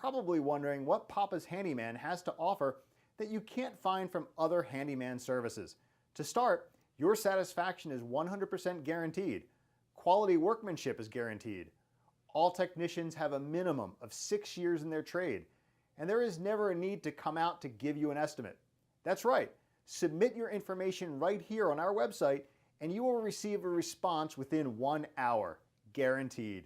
probably wondering what Papa's Handyman has to offer that you can't find from other handyman services. To start, your satisfaction is 100% guaranteed. Quality workmanship is guaranteed. All technicians have a minimum of 6 years in their trade, and there is never a need to come out to give you an estimate. That's right, submit your information right here on our website and you will receive a response within 1 hour, guaranteed.